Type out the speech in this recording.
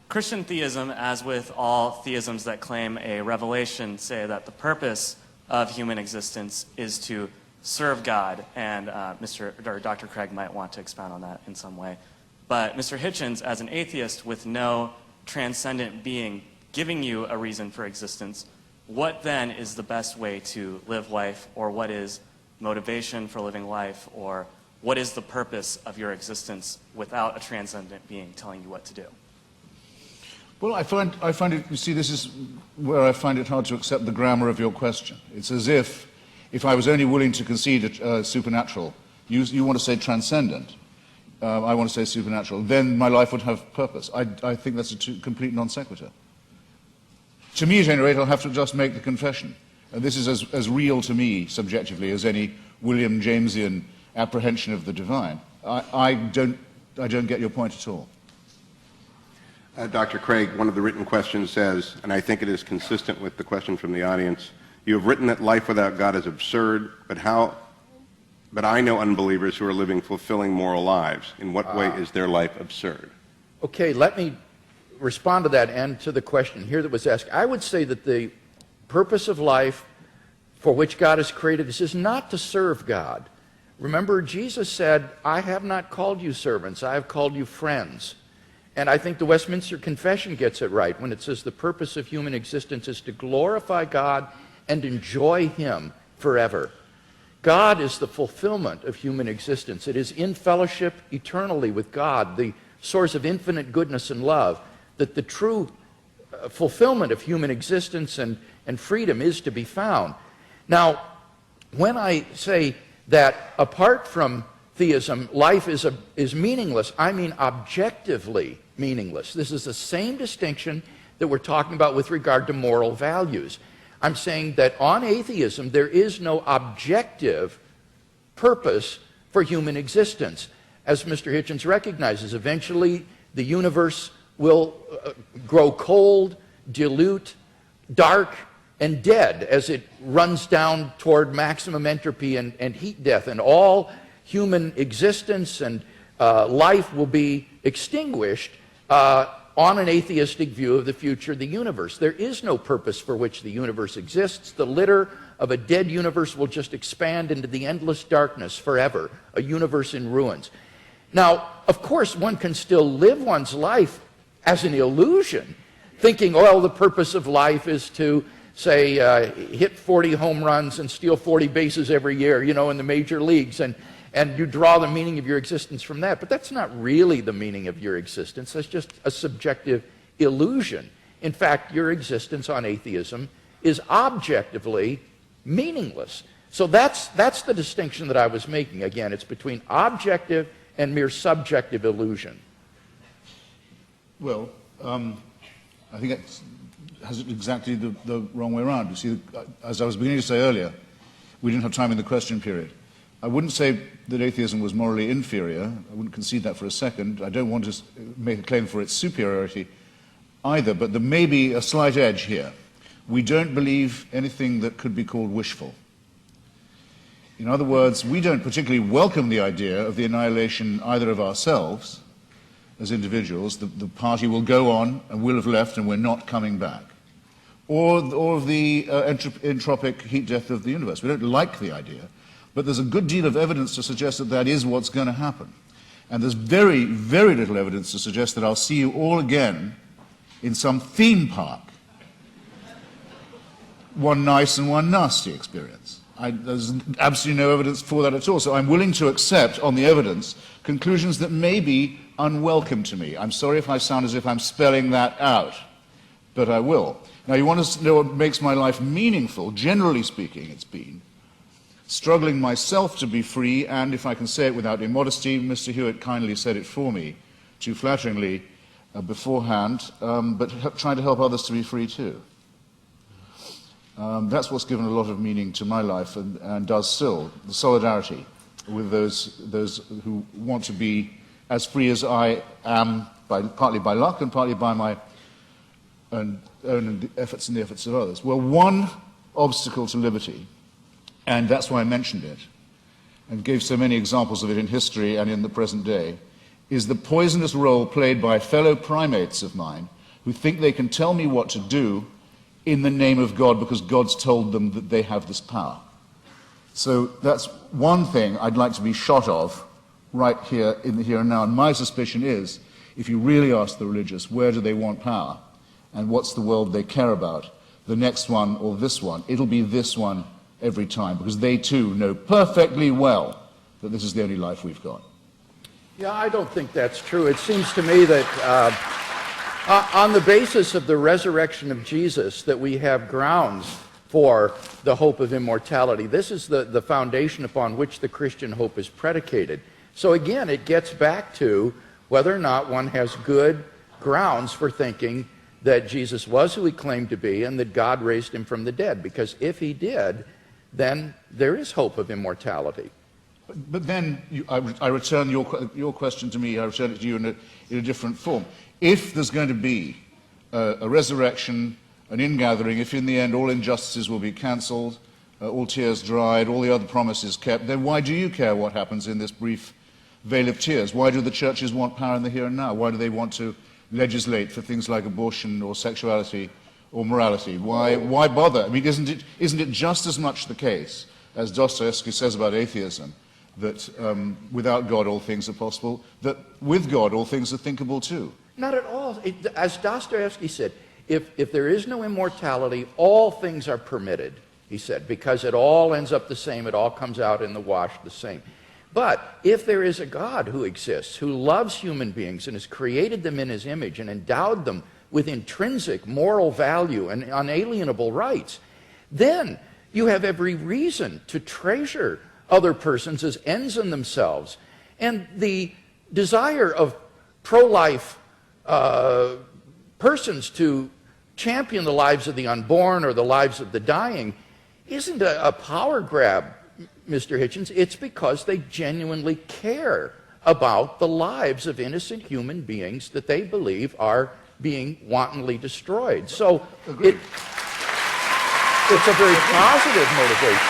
Christian theism, as with all theisms that claim a revelation, say that the purpose of human existence is to serve God, and Dr. Craig might want to expound on that in some way. But Mr. Hitchens, as an atheist with no transcendent being giving you a reason for existence, what then is the best way to live life, or what is motivation for living life, or what is the purpose of your existence without a transcendent being telling you what to do? Well, I find it, you see, this is where I find it hard to accept the grammar of your question. It's as if I was only willing to concede supernatural, you want to say transcendent, I want to say supernatural, then my life would have purpose. I think that's a complete non sequitur. To me, at any rate, I'll have to just make the confession. And this is as real to me, subjectively, as any William Jamesian apprehension of the divine. I don't get your point at all. Dr. Craig, one of the written questions says, and I think it is consistent with the question from the audience, you have written that life without God is absurd, but I know unbelievers who are living fulfilling moral lives. In what way is their life absurd? Okay, let me respond to that and to the question here that was asked. I would say that the purpose of life for which God has created us is not to serve God. Remember, Jesus said, I have not called you servants, I have called you friends. And I think the Westminster Confession gets it right when it says the purpose of human existence is to glorify God and enjoy Him forever. God is the fulfillment of human existence. It is in fellowship eternally with God, the source of infinite goodness and love, that the true fulfillment of human existence and freedom is to be found. Now, when I say that apart from theism, life is meaningless, I mean objectively meaningless. This is the same distinction that we're talking about with regard to moral values. I'm saying that on atheism, there is no objective purpose for human existence. As Mr. Hitchens recognizes, eventually the universe will grow cold, dilute, dark, and dead as it runs down toward maximum entropy and heat death, and all human existence and life will be extinguished on an atheistic view of the future of the universe. There is no purpose for which the universe exists. The litter of a dead universe will just expand into the endless darkness forever, a universe in ruins. Now, of course, one can still live one's life as an illusion, thinking, well, the purpose of life is to, say, hit 40 home runs and steal 40 bases every year, in the major leagues, and you draw the meaning of your existence from that. But that's not really the meaning of your existence. That's just a subjective illusion. In fact, your existence on atheism is objectively meaningless. So that's the distinction that I was making. Again, it's between objective and mere subjective illusion. Well, I think it has it exactly the wrong way around. You see, as I was beginning to say earlier, we didn't have time in the question period. I wouldn't say that atheism was morally inferior. I wouldn't concede that for a second. I don't want to make a claim for its superiority either, but there may be a slight edge here. We don't believe anything that could be called wishful. In other words, we don't particularly welcome the idea of the annihilation either of ourselves as individuals, the party will go on and will have left and we're not coming back, or of the entropic heat death of the universe. We don't like the idea, but there's a good deal of evidence to suggest that that is what's going to happen. And there's very, very little evidence to suggest that I'll see you all again in some theme park. One nice and one nasty experience. There's absolutely no evidence for that at all. So I'm willing to accept, on the evidence, conclusions that may be unwelcome to me. I'm sorry if I sound as if I'm spelling that out, but I will. Now, you want to know what makes my life meaningful? Generally speaking, it's been struggling myself to be free, and if I can say it without immodesty, Mr. Hewitt kindly said it for me, too flatteringly beforehand, but trying to help others to be free too. That's what's given a lot of meaning to my life and does still, the solidarity with those who want to be as free as I am, partly by luck and partly by my own efforts and the efforts of others. Well, one obstacle to liberty, and that's why I mentioned it, and gave so many examples of it in history and in the present day, is the poisonous role played by fellow primates of mine who think they can tell me what to do in the name of God because God's told them that they have this power. So that's one thing I'd like to be shot of right here in the here and now. And my suspicion is, if you really ask the religious, where do they want power and what's the world they care about, the next one or this one, it'll be this one every time, because they too know perfectly well that this is the only life we've got. Yeah, I don't think that's true. It seems to me that on the basis of the resurrection of Jesus, that we have grounds for the hope of immortality. This is the foundation upon which the Christian hope is predicated. So again, it gets back to whether or not one has good grounds for thinking that Jesus was who he claimed to be and that God raised him from the dead. Because if he did, then there is hope of immortality. But then I return your question to me, I return it to you in a different form. If there's going to be a resurrection, an ingathering, if in the end all injustices will be cancelled, all tears dried, all the other promises kept, then why do you care what happens in this brief veil of tears? Why do the churches want power in the here and now? Why do they want to legislate for things like abortion or sexuality or morality? Why bother? I mean, isn't it just as much the case, as Dostoevsky says about atheism, that without God all things are possible, that with God all things are thinkable too? Not at all. As Dostoevsky said, if there is no immortality, all things are permitted, he said, because it all ends up the same, it all comes out in the wash the same. But if there is a God who exists, who loves human beings and has created them in his image and endowed them with intrinsic moral value and unalienable rights, then you have every reason to treasure other persons as ends in themselves. And the desire of pro-life persons to champion the lives of the unborn or the lives of the dying isn't a power grab, Mr. Hitchens. It's because they genuinely care about the lives of innocent human beings that they believe are being wantonly destroyed. So it's a very positive motivation.